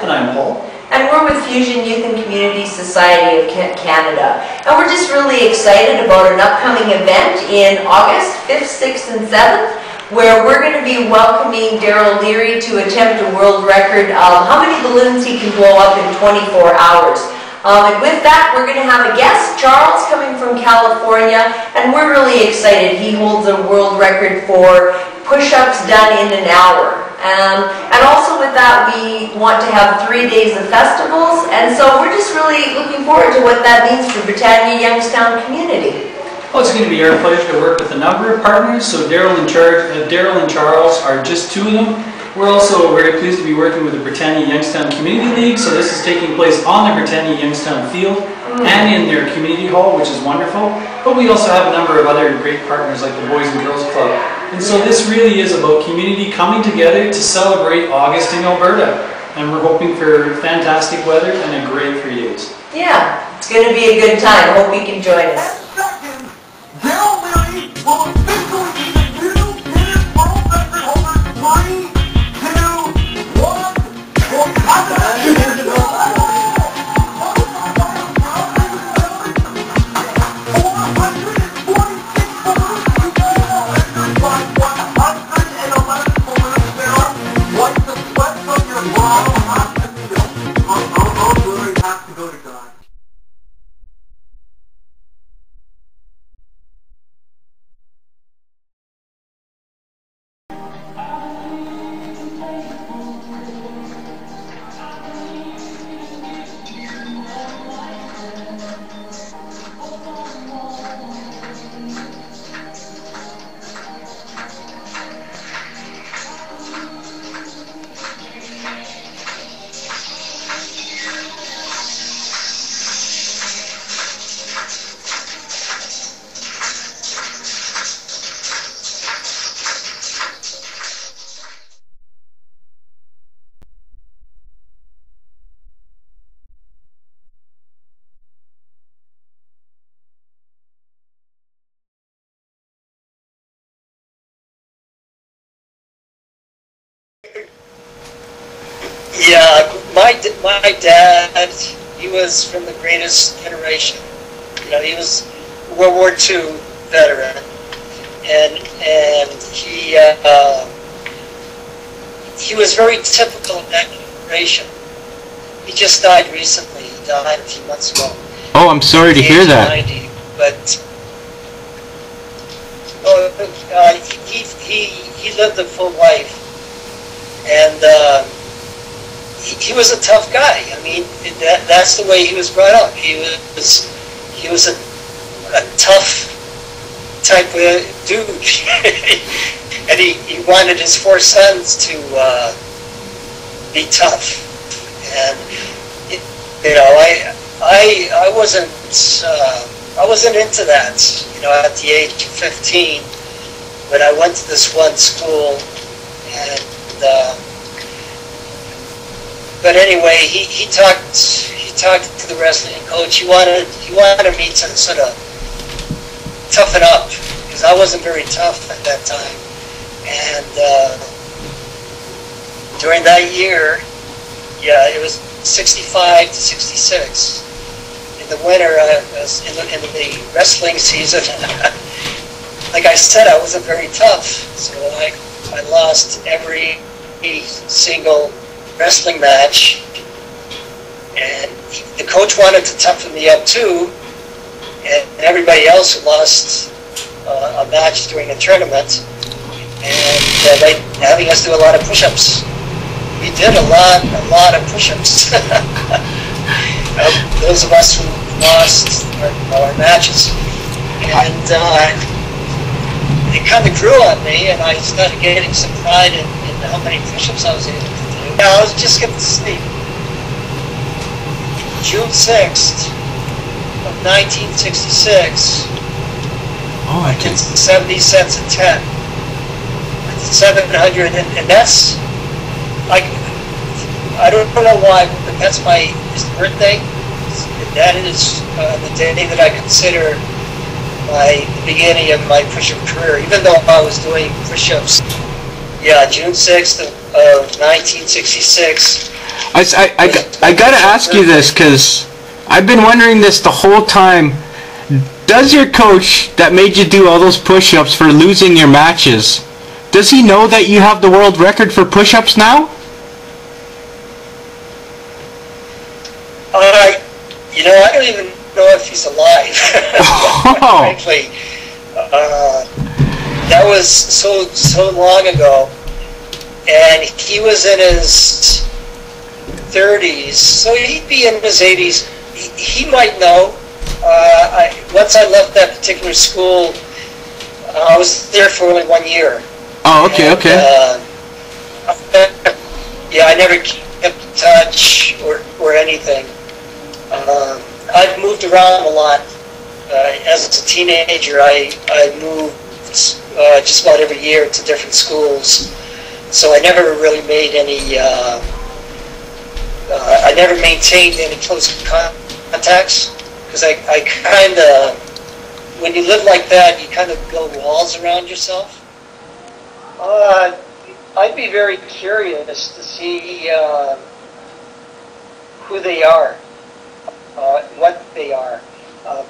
And I'm Paul. And we're with Fusion Youth and Community Society of Canada. And we're just really excited about an upcoming event in August 5th, 6th, and 7th, where we're going to be welcoming Darryl Learie to attempt a world record of how many balloons he can blow up in 24 hours. And with that, we're going to have a guest, Charles, coming from California, and we're really excited. He holds a world record for push-ups done in an hour. And also with that, we want to have 3 days of festivals, and so we're just really looking forward to what that means for Britannia Youngstown community. Well, it's going to be our pleasure to work with a number of partners. So Darryl and Charles are just two of them. We're also very pleased to be working with the Britannia Youngstown Community League. So this is taking place on the Britannia Youngstown field and in their community hall, which is wonderful. But we also have a number of other great partners like the Boys and Girls Club. And so this really is about community coming together to celebrate August in Alberta. And we're hoping for fantastic weather and a great 3 days. Yeah, it's going to be a good time. Hope you can join us. Darryl Learie will officially be the new Guinness World Record holder. 3, 2, 1, Yeah, my dad, he was from the greatest generation. You know, he was a World War II veteran, and he was very typical of that generation. He just died recently. He died a few months ago. Oh, I'm sorry to hear that. 90, but he lived a full life, and he was a tough guy. I mean, that's the way he was brought up. He was a tough type of dude, and he wanted his 4 sons to be tough. And you know, I wasn't into that. You know, at the age of 15, when I went to this one school, and but anyway, he talked to the wrestling coach. He wanted me to sort of toughen up, because I wasn't very tough at that time. And during that year, yeah, it was 65 to 66. In the winter, in the wrestling season, like I said, I wasn't very tough, so I lost every single wrestling match, and the coach wanted to toughen me up too, and everybody else lost a match during a tournament, and they having us do a lot of push-ups. We did a lot of push-ups. Those of us who lost our matches, and it kind of grew on me, and I started getting some pride in how many push-ups I was able to do. Yeah, I was just getting to sleep. June 6th of 1966, I did 70 sets of 10. I did 700, and that's, I don't know why, but that's his birthday. That is the day that I consider the beginning of my push-up career, even though I was doing push-ups. Yeah, June 6th of 1966. I gotta ask you this, because I've been wondering this the whole time. Does your coach that made you do all those push-ups for losing your matches, does he know that you have the world record for push-ups now? You know, I don't even know if he's alive. Frankly, that was so long ago, and he was in his 30s, so he'd be in his 80s. He might know. Once I left that particular school, I was there for only 1 year. Oh, okay, and, yeah, I never kept in touch or anything. I've moved around a lot. As a teenager, I moved just about every year to different schools. So I never really made any, I never maintained any close contacts. Because I kind of, when you live like that, you kind of build walls around yourself. I'd be very curious to see who they are. What they are.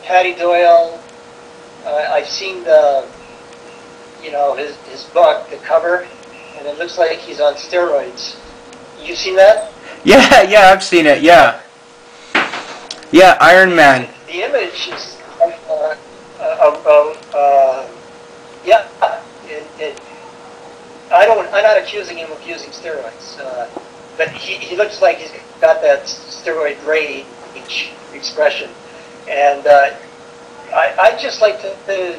Patty Doyle, I've seen his book, the cover, and it looks like he's on steroids. You've seen that? Yeah, I've seen it, yeah. Yeah, Iron Man. The image is, I'm not accusing him of using steroids, but he looks like he's got that steroid rage expression, and I'd just like to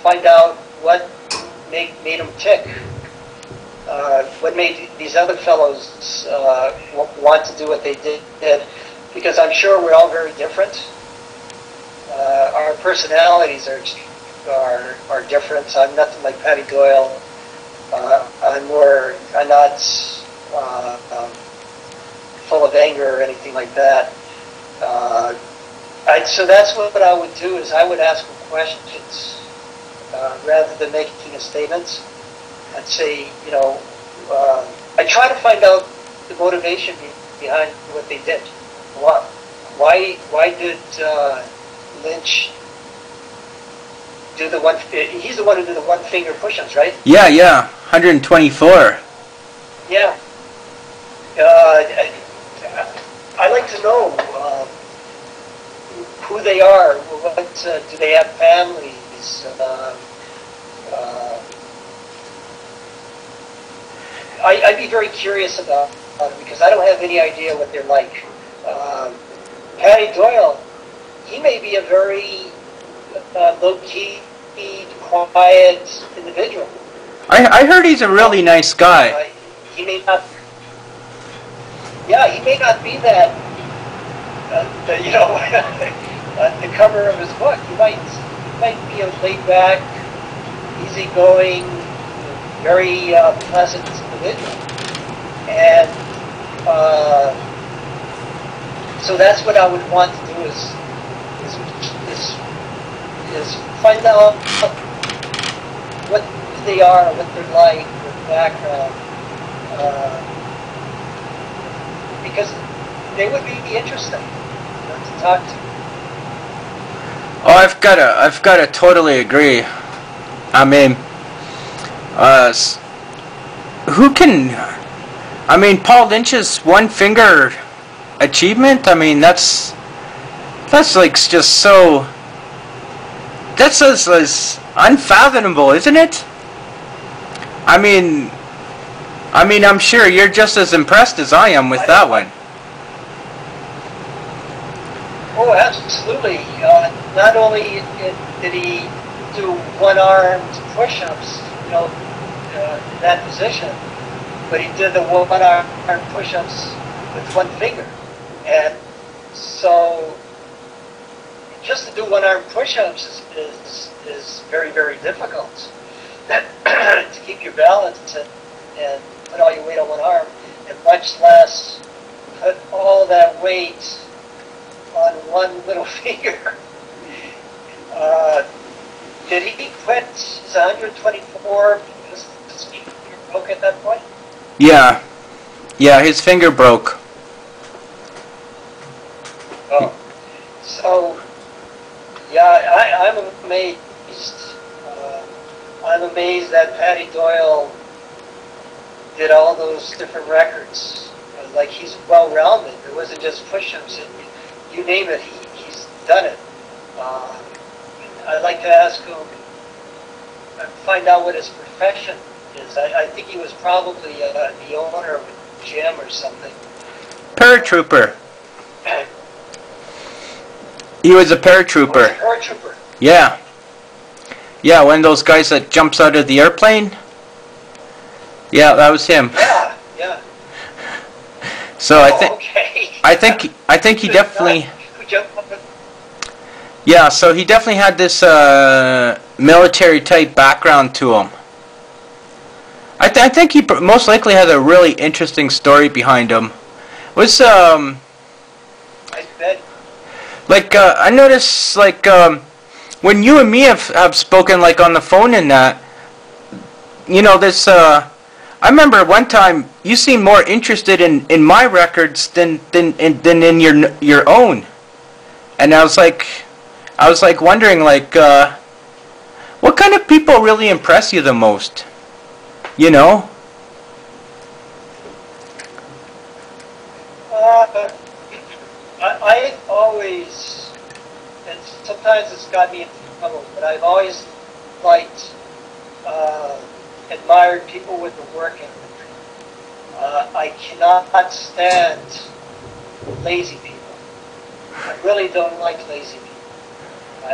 find out what made him tick, what made these other fellows want to do what they did, because I'm sure we're all very different. Our personalities are different. I'm nothing like Patty Doyle. I'm not full of anger or anything like that. So that's what I would do, is I would ask them questions rather than making a statement. I'd say, I try to find out the motivation behind what they did. Why did Lynch do the one? He's the one who did the one-finger push-ups, right? Yeah, 124. Yeah. I like to know who they are. What do they have families? I'd be very curious about it, because I don't have any idea what they're like. Patty Doyle, he may be a very low-key, quiet individual. I heard he's a really nice guy. He may not. Yeah, he may not be that. The cover of his book, he might be a laid-back, easygoing, very pleasant individual, and so that's what I would want to do is find out what they are, what they're like, their background, because they would be interesting to talk to. Oh, I've got to totally agree. I mean, who can? I mean, Paul Lynch's one-finger achievement. I mean, that's like just so. That's as unfathomable, isn't it? I mean, I'm sure you're just as impressed as I am with that one. Oh, absolutely. Not only did he do one-armed push-ups, you know, in that position, but he did the one-armed push-ups with one finger. And so just to do one-arm push-ups is very, very difficult. To keep your balance and put all your weight on one arm, and much less put all that weight on one little finger. Did he quit his 124 because his finger broke at that point? Yeah. Yeah, his finger broke. Oh. So, yeah, I'm amazed. I'm amazed that Paddy Doyle did all those different records. Like, he's well-rounded. It wasn't just push-ups. You name it, he's done it. I'd like to ask him, find out what his profession is. I think he was probably the owner of a gym or something. Paratrooper. He was a paratrooper. Paratrooper. Yeah. Yeah, one of those guys that jumps out of the airplane. Yeah, that was him. Yeah, yeah. So okay. I think he definitely. Yeah, so he definitely had this military type background to him. I think he most likely has a really interesting story behind him. Was I bet. like I noticed like when you and me have spoken like on the phone and that, you know, this I remember one time you seemed more interested in my records than in your own, and I was like wondering like what kind of people really impress you the most, you know? I always, and sometimes it's got me in trouble, but I've always liked, admired people with the work ethic. I cannot stand lazy people. I really don't like lazy people.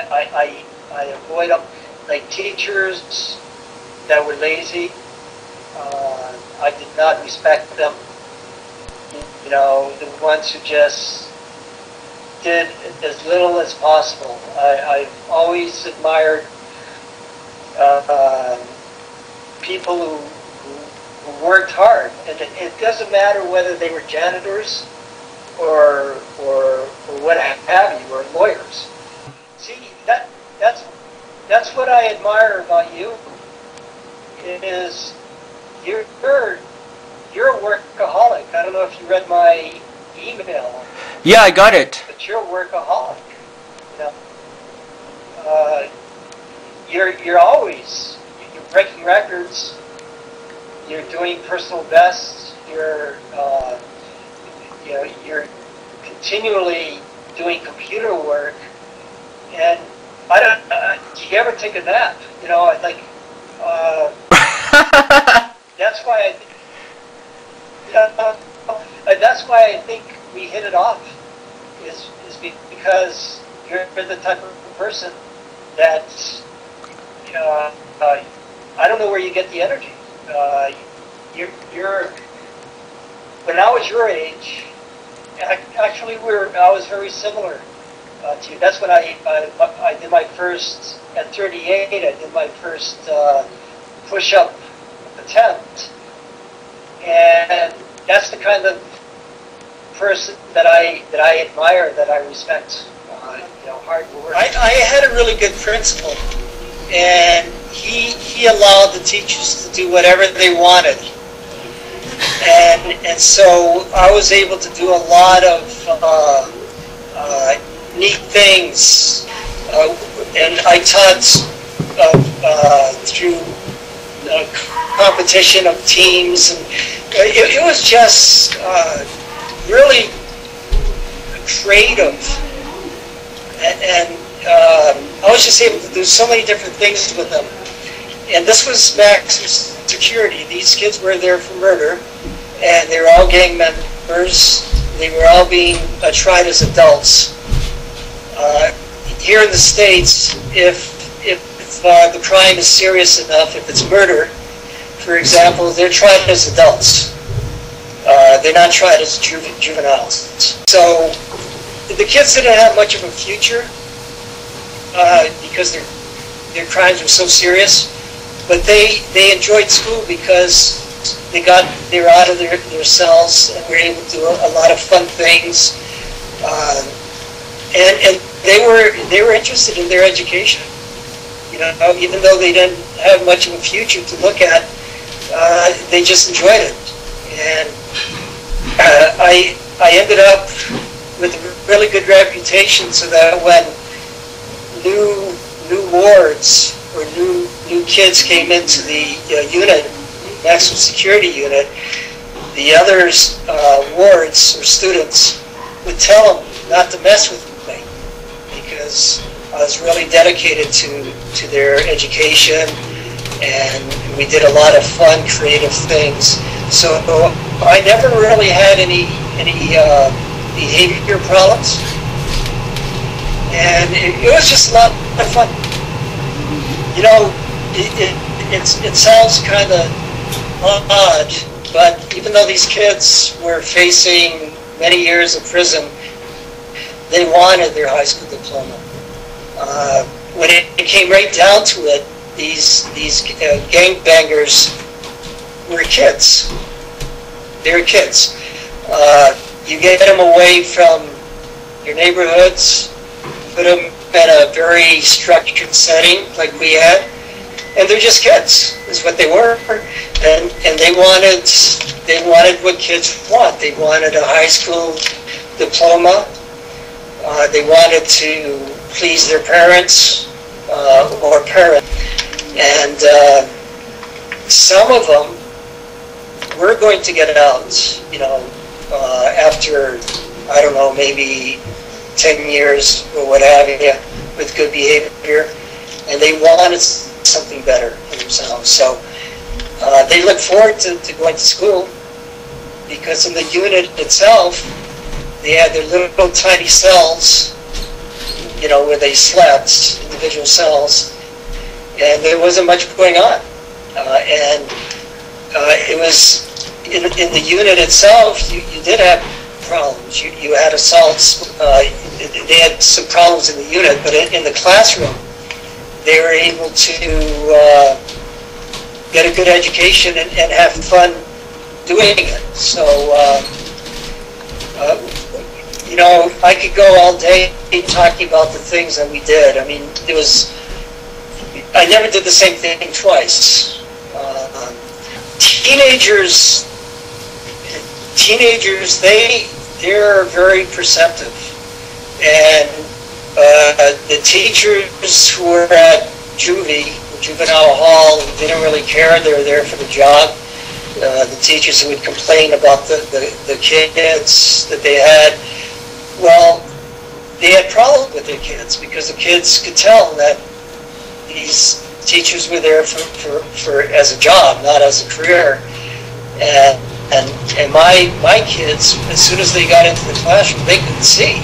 I avoid them. Like teachers that were lazy, I did not respect them. You know, the ones who just did as little as possible. I've always admired people who worked hard, and it doesn't matter whether they were janitors or what have you, or lawyers. See, that's what I admire about you. Is you're a workaholic. I don't know if you read my email. Yeah, I got it. But you're a workaholic. You know, you're always breaking records. You're doing personal bests. You're continually doing computer work. And I don't. Do you ever take a nap? You know, like. That's why that's why I think we hit it off. Is because you're the type of person that I don't know where you get the energy. You're when I was your age, actually I was very similar to you. That's when I did my first at 38. I did my first push-up attempt, and that's the kind of person that I admire, that I respect. Hard work. I had a really good principal, and he allowed the teachers to do whatever they wanted, and so I was able to do a lot of neat things, and I taught through competition of teams, and it was just really creative, and I was just able to do so many different things with them. And this was maximum security. These kids were there for murder, and they were all gang members. They were all being tried as adults. Here in the States, if the crime is serious enough, if it's murder, for example, they're tried as adults. They're not tried as juveniles. So the kids didn't have much of a future because their crimes were so serious, but they enjoyed school because they were out of their cells and were able to do a lot of fun things, and they were interested in their education. You know, even though they didn't have much of a future to look at, they just enjoyed it. And I ended up with a really good reputation, so that when new wards or new kids came into the unit, maximum security unit, the others wards or students would tell them not to mess with me because I was really dedicated to their education, and we did a lot of fun, creative things. So I never really had any behavior problems, and it was just a lot of fun. You know, it sounds kind of odd, but even though these kids were facing many years of prison, they wanted their high school diploma. When it came right down to it, these gangbangers were kids. They were kids. You get them away from your neighborhoods, put them in a very structured setting like we had, and they're just kids, is what they were. And they wanted what kids want. They wanted a high school diploma. They wanted to please their parents or parent. And some of them were going to get out, you know, after, I don't know, maybe 10 years or what have you, with good behavior, and they wanted something better for themselves. So they look forward to going to school, because in the unit itself, they had their little tiny cells, you know, where they slept, individual cells, and there wasn't much going on. It was, in the unit itself, you did have problems. You had assaults. They had some problems in the unit, but in the classroom, they were able to get a good education and have fun doing it. So, you know, I could go all day talking about the things that we did. I mean, I never did the same thing twice. Teenagers, they're very perceptive, and the teachers who were at juvenile hall, didn't really care. They were there for the job. The teachers who would complain about the kids that they had, well, they had problems with their kids, because the kids could tell that these teachers were there for as a job, not as a career. And my kids, as soon as they got into the classroom, they could see.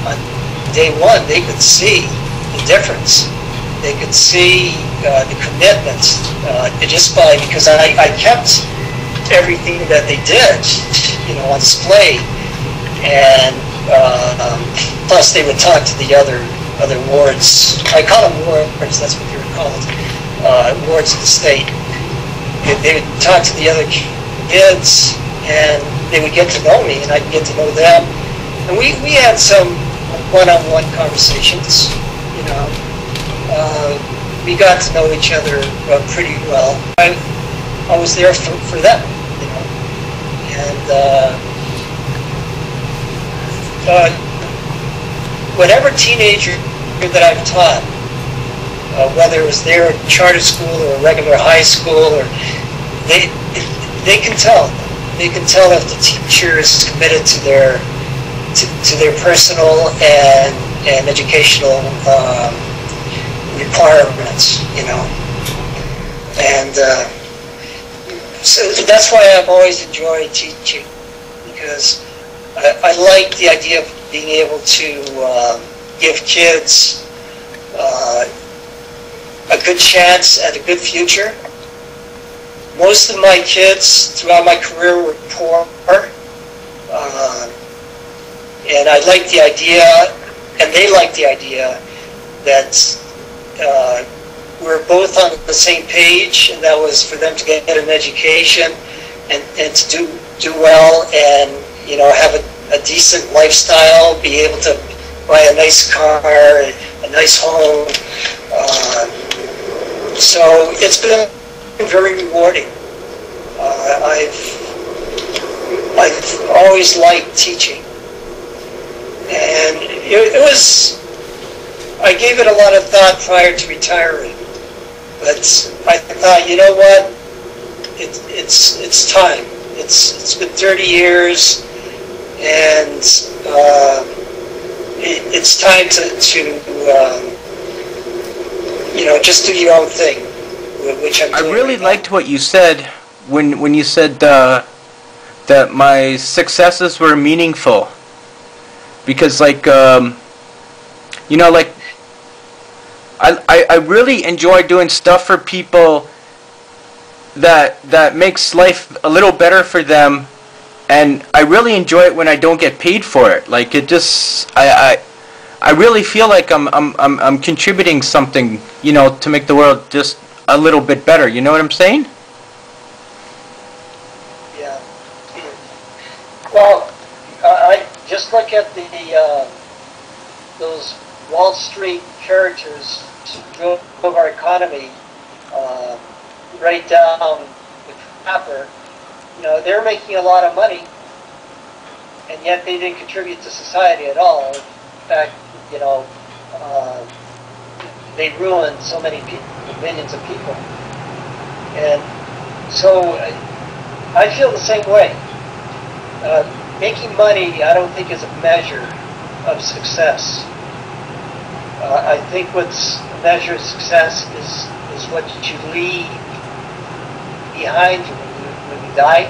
On day one, they could see the difference. They could see the commitments because I kept everything that they did, you know, on display. And plus, they would talk to the other wards. I call them wards. That's what they were called, wards of the state. They would talk to the other kids, and they would get to know me, and I'd get to know them. And we had some one-on-one conversations, you know. We got to know each other pretty well. I was there for them, you know. And whatever teenager that I've taught, whether it was their charter school or a regular high school, or they can tell. They can tell if the teacher is committed to their personal and educational requirements, you know. And so that's why I've always enjoyed teaching, because I like the idea of being able to give kids good chance at a good future. Most of my kids throughout my career were poor, and I liked the idea, and they liked the idea that we're both on the same page, and that was for them to get an education and to do well, and have a decent lifestyle, be able to buy a nice car, a nice home. So it's been very rewarding. I've always liked teaching, and it was. I gave it a lot of thought prior to retiring, but I thought, you know what? It's time. It's been 30 years, and it's time to just do your own thing, which I'm doing. I really liked what you said when you said that my successes were meaningful, because like I really enjoy doing stuff for people that makes life a little better for them, and I really enjoy it when I don't get paid for it. Like it just I really feel like I'm contributing something, to make the world just a little bit better. You know what I'm saying? Yeah. Well, I just look at those Wall Street characters who drove our economy right down the crapper. They're making a lot of money, and yet they didn't contribute to society at all. In fact, they ruined so many people, millions of people. And so I feel the same way. Making money, I don't think, is a measure of success. I think what's a measure of success is what you leave behind you when you die.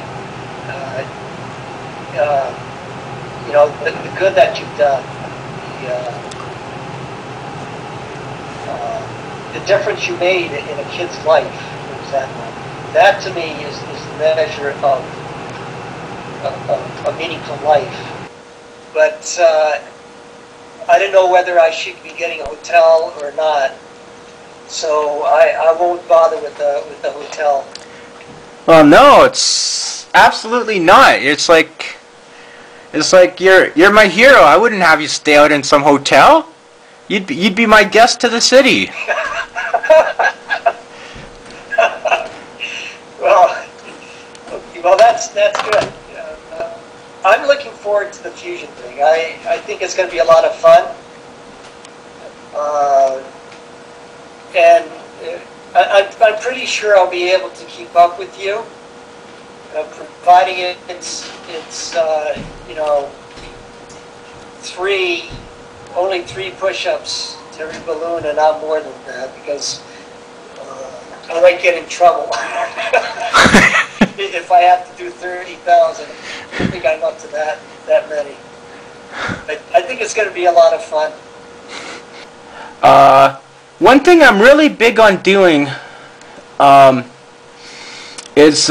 The good that you've done, the difference you made in a kid's life, for example. That to me is the measure of a meaningful life. But I don't know whether I should be getting a hotel or not, so I won't bother with the hotel. Well, no, it's absolutely not. It's like you're my hero. I wouldn't have you stay out in some hotel. You'd be my guest to the city. Well, that's good. I'm looking forward to the fusion thing. I think it's going to be a lot of fun, and I'm pretty sure I'll be able to keep up with you, providing it's only three push-ups to every balloon and not more than that, because I might get in trouble if I have to do 30,000. I think I'm up to that many. I think it's going to be a lot of fun. One thing I'm really big on doing is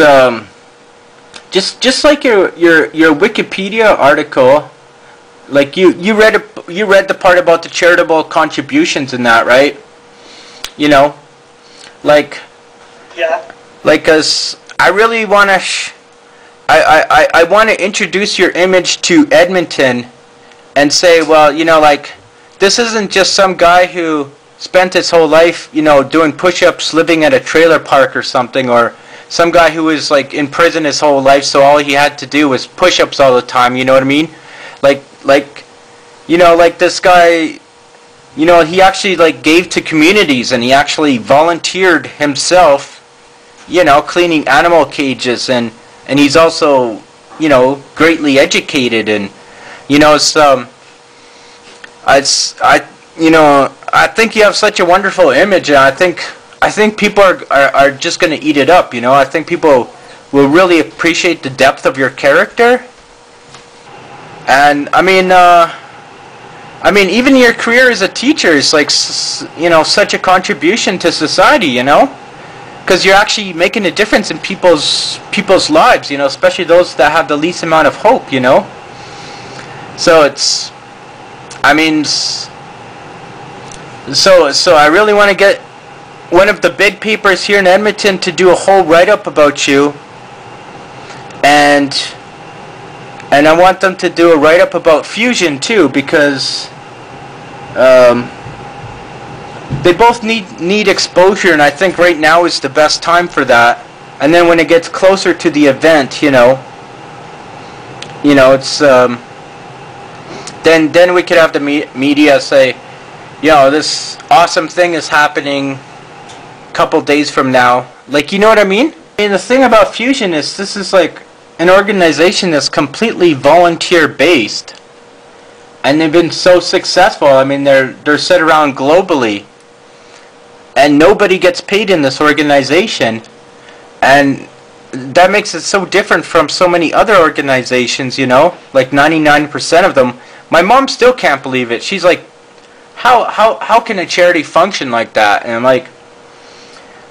just like your Wikipedia article. Like you read the part about the charitable contributions and that, right? Like as I really want to I want to introduce your image to Edmonton and say, well, like, this isn't just some guy who spent his whole life, doing push-ups, living at a trailer park or something, or some guy who was like in prison his whole life, so all he had to do was push-ups all the time. You know what I mean? Like this guy, he actually like gave to communities, and he actually volunteered himself, cleaning animal cages, and he's also, greatly educated, and I think you have such a wonderful image, and I think people are just going to eat it up. I think people will really appreciate the depth of your character. And I mean, I mean, even your career as a teacher is like, you know, such a contribution to society, you know? Because you're actually making a difference in people's lives, you know, especially those that have the least amount of hope, you know? So it's, I mean, so I really want to get one of the big papers here in Edmonton to do a whole write-up about you, and I want them to do a write-up about fusion too, because they both need exposure, and I think right now is the best time for that. And then when it gets closer to the event, you know, it's then we could have the media say, you know, this awesome thing is happening a couple days from now. Like, you know what I mean? I mean, the thing about fusion is this is like an organization that's completely volunteer based, and they've been so successful. I mean, they're set around globally, and nobody gets paid in this organization, and that makes it so different from so many other organizations, you know, like 99% of them. My mom still can't believe it. She's like, how can a charity function like that? And I'm like,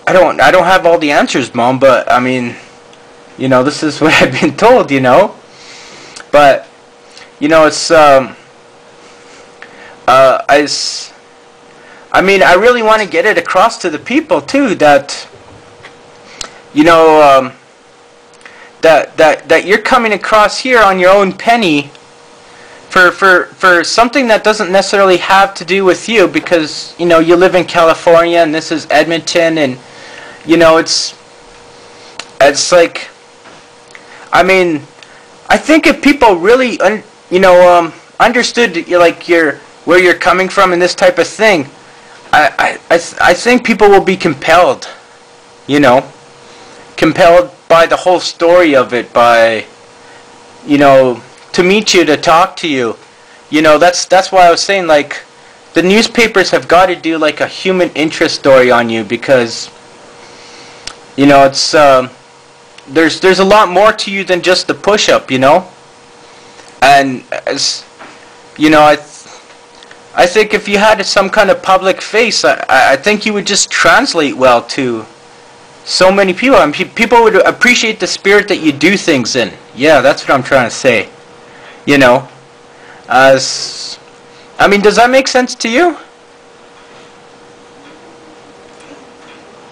I don't have all the answers, Mom, but I mean, you know, this is what I've been told, you know. But you know, it's I mean, I really want to get it across to the people too that, you know, that you're coming across here on your own penny for something that doesn't necessarily have to do with you, because, you know, you live in California and this is Edmonton, and, you know, it's like, I mean, I think if people really understood like where you're coming from and this type of thing, I think people will be compelled, you know, compelled by the whole story of it, by, you know, to meet you, to talk to you. You know, that's why I was saying, like, the newspapers have got to do like a human interest story on you, because, you know, it's there's a lot more to you than just the push-up, you know. And as you know, I think if you had some kind of public face, I think you would just translate well to so many people. I mean, people would appreciate the spirit that you do things in. Yeah, that's what I'm trying to say. You know, I mean, does that make sense to you?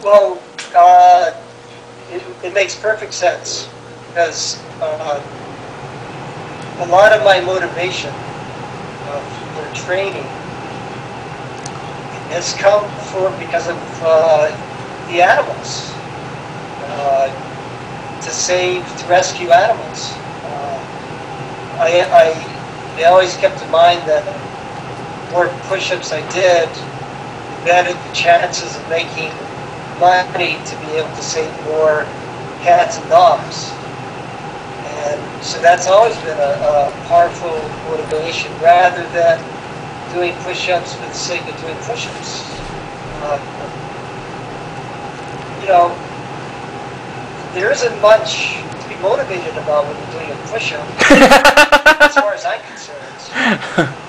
Well, it makes perfect sense, because a lot of my motivation for training has come because of the animals, to rescue animals. I always kept in mind that the more push-ups I did, the better the chances of making money to be able to save more cats and dogs. And so that's always been a powerful motivation, rather than doing push-ups for the sake of doing push-ups. You know, there isn't much to be motivated about when you're doing a push-up, as far as I'm concerned.